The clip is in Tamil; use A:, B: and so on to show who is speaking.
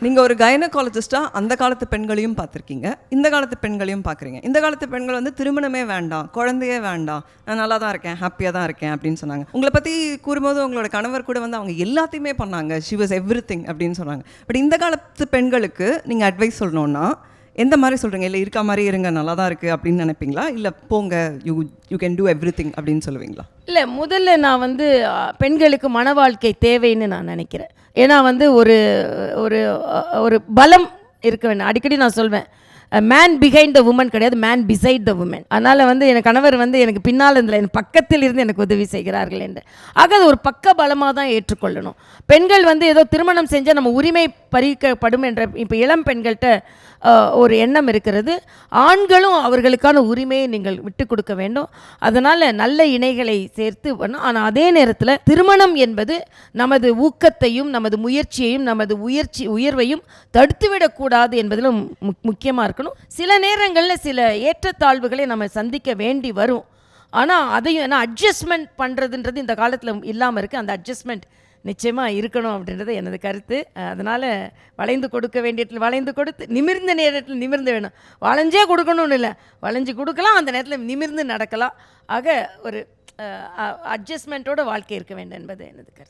A: நீங்கள் ஒரு கைனகாலஜிஸ்ட்டாக அந்த காலத்து பெண்களையும் பார்த்துருக்கீங்க, இந்த காலத்து பெண்களையும் பார்க்குறீங்க. இந்த காலத்து பெண்கள் வந்து திருமணமே வேண்டாம், குழந்தையே வேண்டாம், நான் நல்லா தான் இருக்கேன், ஹாப்பியாக தான் இருக்கேன் அப்படின்னு சொன்னாங்க. உங்களை பற்றி கூறும்போது உங்களோட கணவர் கூட வந்து அவங்க எல்லாத்தையுமே பண்ணாங்க, ஷி வாஸ் எவ்ரிதிங் அப்படின்னு சொன்னாங்க. பட் இந்த காலத்து பெண்களுக்கு நீங்கள் அட்வைஸ் சொல்லணுன்னா எந்த மாதிரி சொல்கிறீங்க? இல்லை இருக்க மாதிரி இருங்க, நல்லா தான் இருக்குது அப்படின்னு நினைப்பீங்களா? இல்லை போங்க, யூ கேன் டூ எவ்ரிதிங் அப்படின்னு சொல்லுவீங்களா?
B: இல்லை, முதல்ல நான் வந்து பெண்களுக்கு மன வாழ்க்கை தேவைன்னு நான் நினைக்கிறேன். ஏன்னா வந்து ஒரு ஒரு ஒரு பலம் இருக்க வேண்டும். அடிக்கடி நான் சொல்வேன், மேன் பிஹைண்ட் த உமன் கிடையாது, மேன் பிசைட் த உமன். அதனால் வந்து என் கணவர் வந்து எனக்கு பின்னால் இருந்தில் என் பக்கத்தில் இருந்து எனக்கு உதவி செய்கிறார்கள் என்று. ஆக அது ஒரு பக்க பலமாக தான் ஏற்றுக்கொள்ளணும். பெண்கள் வந்து ஏதோ திருமணம் செஞ்சால் நம்ம உரிமை பறிக்கப்படும் என்ற இப்போ இளம் பெண்கள்கிட்ட ஒரு எண்ணம் இருக்கிறது. ஆண்களும் அவர்களுக்கான உரிமையை நீங்கள் விட்டு கொடுக்க வேண்டும். அதனால் நல்ல இணைகளை சேர்த்து பண்ணணும். ஆனால் அதே நேரத்தில் திருமணம் என்பது நமது ஊக்கத்தையும் நமது முயற்சியையும் நமது உயர்வையும் தடுத்துவிடக்கூடாது என்பதிலும் முக்கியமாக இருக்கணும். சில நேரங்களில் சில ஏற்றத்தாழ்வுகளை நம்ம சந்திக்க வேண்டி வரும். ஆனால் அதையும் அட்ஜஸ்ட்மெண்ட் பண்ணுறதுன்றது இந்த காலத்தில் இல்லாமல் இருக்குது. அந்த அட்ஜஸ்ட்மெண்ட் நிச்சயமாக இருக்கணும் அப்படின்றது எனது கருத்து. அதனால் வளைந்து கொடுக்க வேண்டிய இடத்துல வளைந்து கொடுத்து, நிமிர்ந்த நேரத்தில் நிமிர்ந்து வேணும். வளைஞ்சே கொடுக்கணும்னு இல்லை, வளைஞ்சு கொடுக்கலாம், அந்த நேரத்தில் நிமிர்ந்து நடக்கலாம். ஆக ஒரு அட்ஜஸ்ட்மெண்ட்டோட வாழ்க்கை இருக்க வேண்டும் என்பது எனது கருத்து.